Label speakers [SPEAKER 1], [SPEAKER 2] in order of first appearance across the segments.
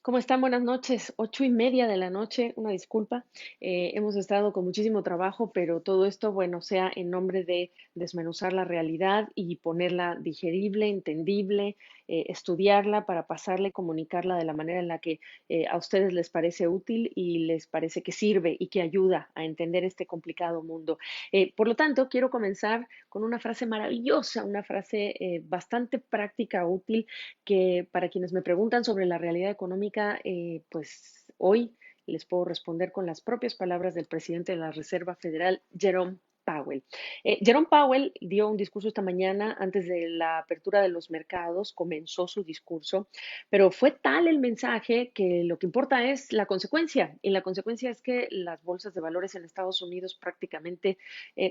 [SPEAKER 1] ¿Cómo están? Buenas noches. 8:30 de la noche, una disculpa. Hemos estado con muchísimo trabajo, pero todo esto, bueno, sea en nombre de desmenuzar la realidad y ponerla digerible, entendible, estudiarla para pasarla y comunicarla de la manera en la que a ustedes les parece útil y les parece que sirve y que ayuda a entender este complicado mundo. Por lo tanto, quiero comenzar con una frase maravillosa, una frase bastante práctica, útil, que para quienes me preguntan sobre la realidad económica, pues hoy les puedo responder con las propias palabras del presidente de la Reserva Federal, Jerome Powell. Jerome Powell dio un discurso esta mañana antes de la apertura de los mercados, comenzó su discurso, pero fue tal el mensaje que lo que importa es la consecuencia, y la consecuencia es que las bolsas de valores en Estados Unidos prácticamente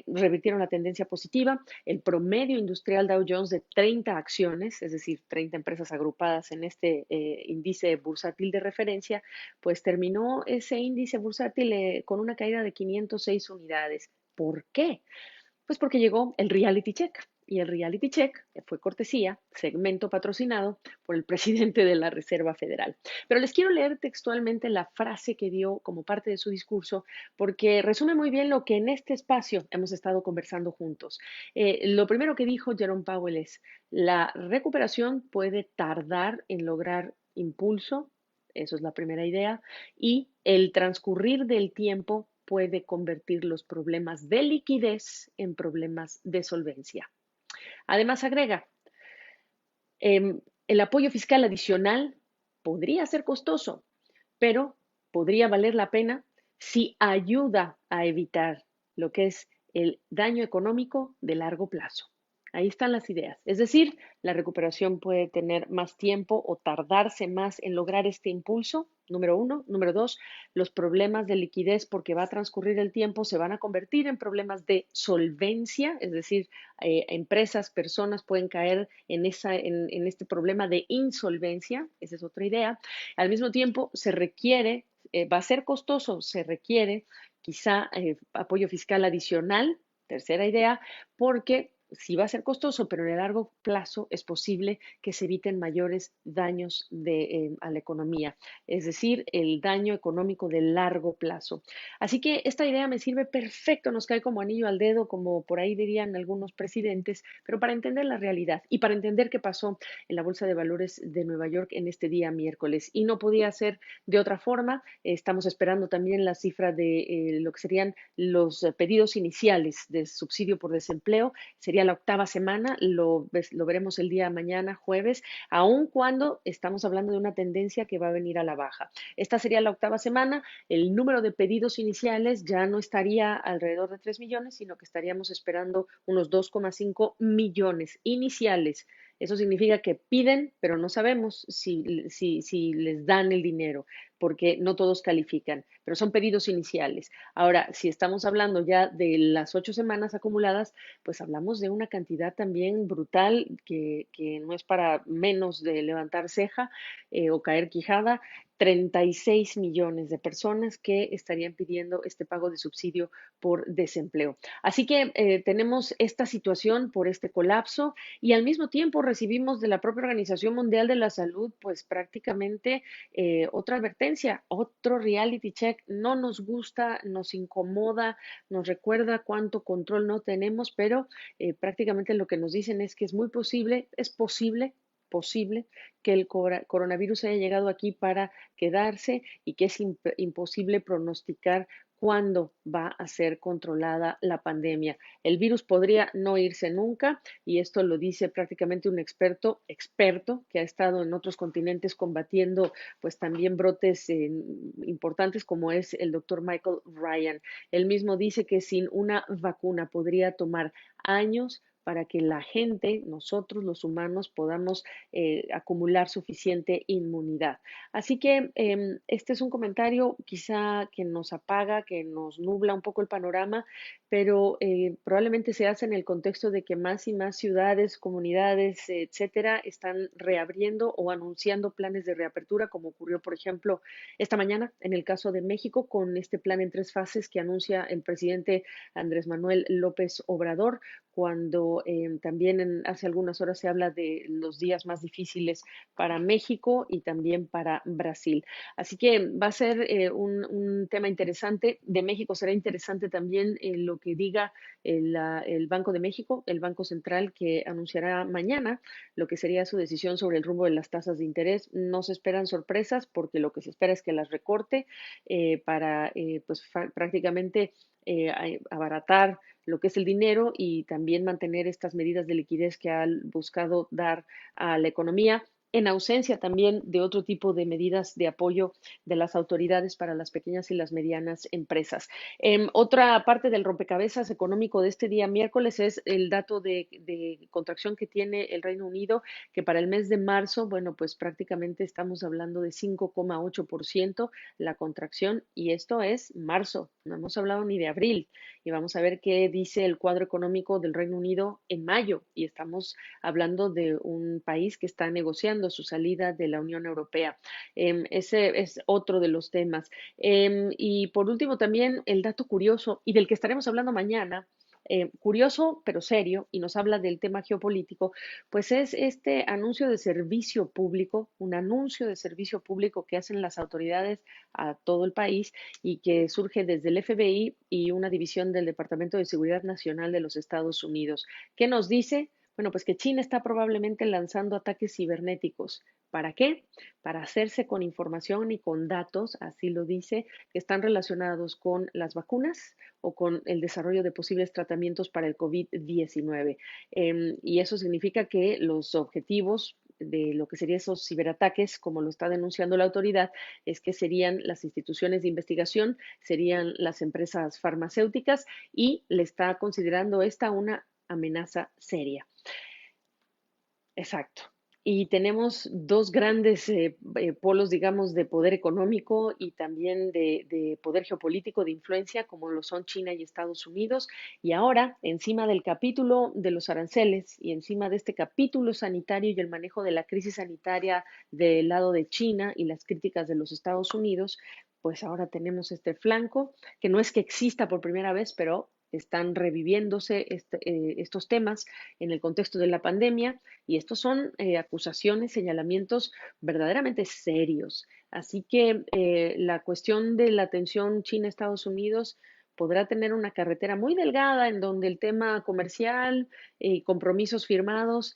[SPEAKER 1] revirtieron la tendencia positiva. El promedio industrial Dow Jones de 30 acciones, es decir, 30 empresas agrupadas en este índice bursátil de referencia, pues terminó ese índice bursátil con una caída de 506 unidades. ¿Por qué? Pues porque llegó el reality check. Y el reality check fue cortesía, segmento patrocinado por el presidente de la Reserva Federal. Pero les quiero leer textualmente la frase que dio como parte de su discurso, porque resume muy bien lo que en este espacio hemos estado conversando juntos. Lo primero que dijo Jerome Powell es, la recuperación puede tardar en lograr impulso, eso es la primera idea, y el transcurrir del tiempo puede convertir los problemas de liquidez en problemas de solvencia. Además, agrega, el apoyo fiscal adicional podría ser costoso, pero podría valer la pena si ayuda a evitar lo que es el daño económico de largo plazo. Ahí están las ideas. Es decir, la recuperación puede tener más tiempo o tardarse más en lograr este impulso, número uno. Número dos, los problemas de liquidez, porque va a transcurrir el tiempo, se van a convertir en problemas de solvencia, es decir, empresas, personas pueden caer en este problema de insolvencia, esa es otra idea. Al mismo tiempo, se requiere, va a ser costoso, se requiere quizá apoyo fiscal adicional, tercera idea, porque sí va a ser costoso, pero en el largo plazo es posible que se eviten mayores daños a la economía, es decir, el daño económico de largo plazo. Así que esta idea me sirve perfecto, nos cae como anillo al dedo, como por ahí dirían algunos presidentes, pero para entender la realidad y para entender qué pasó en la Bolsa de Valores de Nueva York en este día miércoles. Y no podía ser de otra forma. Estamos esperando también la cifra de lo que serían los pedidos iniciales de subsidio por desempleo. Sería la octava semana, lo veremos el día mañana, jueves, aun cuando estamos hablando de una tendencia que va a venir a la baja. Esta sería la octava semana. El número de pedidos iniciales ya no estaría alrededor de 3 millones, sino que estaríamos esperando unos 2,5 millones iniciales. Eso significa que piden, pero no sabemos si les dan el dinero, porque no todos califican, pero son pedidos iniciales. Ahora, si estamos hablando ya de las 8 semanas acumuladas, pues hablamos de una cantidad también brutal que no es para menos de levantar ceja o caer quijada. 36 millones de personas que estarían pidiendo este pago de subsidio por desempleo. Así que tenemos esta situación por este colapso y al mismo tiempo recibimos de la propia Organización Mundial de la Salud, pues prácticamente otra advertencia, otro reality check. No nos gusta, nos incomoda, nos recuerda cuánto control no tenemos, pero prácticamente lo que nos dicen es que es muy posible, es posible que el coronavirus haya llegado aquí para quedarse y que es imposible pronosticar cuándo va a ser controlada la pandemia. El virus podría no irse nunca y esto lo dice prácticamente un experto que ha estado en otros continentes combatiendo pues también brotes importantes como es el doctor Michael Ryan. Él mismo dice que sin una vacuna podría tomar años para que la gente, nosotros los humanos, podamos acumular suficiente inmunidad. Así que este es un comentario quizá que nos apaga, que nos nubla un poco el panorama, pero probablemente se hace en el contexto de que más y más ciudades, comunidades, etcétera, están reabriendo o anunciando planes de reapertura, como ocurrió, por ejemplo, esta mañana en el caso de México, con este plan en 3 fases que anuncia el presidente Andrés Manuel López Obrador, cuando pero también hace algunas horas se habla de los días más difíciles para México y también para Brasil. Así que va a ser un tema interesante. De México será interesante también lo que diga el Banco de México, el Banco Central, que anunciará mañana lo que sería su decisión sobre el rumbo de las tasas de interés. No se esperan sorpresas porque lo que se espera es que las recorte para pues prácticamente abaratar lo que es el dinero y también mantener estas medidas de liquidez que ha buscado dar a la economía, en ausencia también de otro tipo de medidas de apoyo de las autoridades para las pequeñas y las medianas empresas. Otra parte del rompecabezas económico de este día miércoles es el dato de contracción que tiene el Reino Unido, que para el mes de marzo, bueno, pues prácticamente estamos hablando de 5,8% la contracción, y esto es marzo, no hemos hablado ni de abril, y vamos a ver qué dice el cuadro económico del Reino Unido en mayo, y estamos hablando de un país que está negociando su salida de la Unión Europea. Ese es otro de los temas. Y por último, también el dato curioso y del que estaremos hablando mañana, curioso pero serio, y nos habla del tema geopolítico, pues es este anuncio de servicio público, un anuncio de servicio público que hacen las autoridades a todo el país y que surge desde el FBI y una división del Departamento de Seguridad Nacional de los Estados Unidos. ¿Qué nos dice? Bueno, pues que China está probablemente lanzando ataques cibernéticos. ¿Para qué? Para hacerse con información y con datos, así lo dice, que están relacionados con las vacunas o con el desarrollo de posibles tratamientos para el COVID-19. Y eso significa que los objetivos de lo que serían esos ciberataques, como lo está denunciando la autoridad, es que serían las instituciones de investigación, serían las empresas farmacéuticas, y le está considerando esta una amenaza seria. Exacto. Y tenemos dos grandes polos, digamos, de poder económico y también de poder geopolítico, de influencia, como lo son China y Estados Unidos. Y ahora, encima del capítulo de los aranceles y encima de este capítulo sanitario y el manejo de la crisis sanitaria del lado de China y las críticas de los Estados Unidos, pues ahora tenemos este flanco, que no es que exista por primera vez, pero están reviviéndose estos temas en el contexto de la pandemia, y estos son acusaciones, señalamientos verdaderamente serios. Así que la cuestión de la tensión China-Estados Unidos podrá tener una carretera muy delgada en donde el tema comercial y compromisos firmados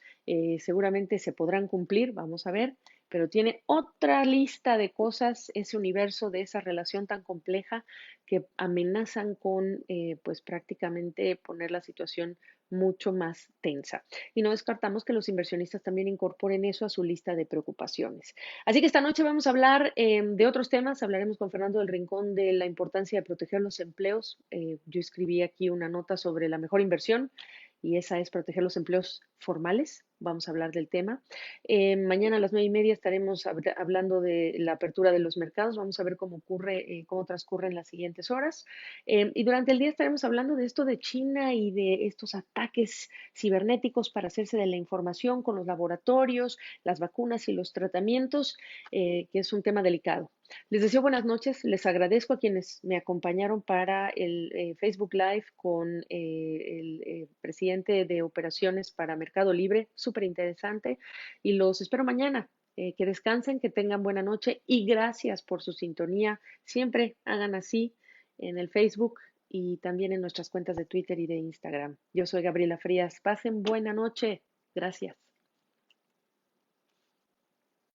[SPEAKER 1] seguramente se podrán cumplir, vamos a ver, pero tiene otra lista de cosas, ese universo de esa relación tan compleja, que amenazan con pues prácticamente poner la situación mucho más tensa. Y no descartamos que los inversionistas también incorporen eso a su lista de preocupaciones. Así que esta noche vamos a hablar de otros temas. Hablaremos con Fernando del Rincón de la importancia de proteger los empleos. Yo escribí aquí una nota sobre la mejor inversión, y esa es proteger los empleos formales. Vamos a hablar del tema. Mañana a las 9:30 estaremos hablando de la apertura de los mercados. Vamos a ver cómo ocurre, cómo transcurren las siguientes horas. Y durante el día estaremos hablando de esto de China y de estos ataques cibernéticos para hacerse de la información con los laboratorios, las vacunas y los tratamientos, que es un tema delicado. Les deseo buenas noches. Les agradezco a quienes me acompañaron para el Facebook Live con el presidente de operaciones para Mercado Libre. Súper interesante. Y los espero mañana. Que descansen, que tengan buena noche, y gracias por su sintonía. Siempre hagan así en el Facebook y también en nuestras cuentas de Twitter y de Instagram. Yo soy Gabriela Frías. Pasen buena noche. Gracias.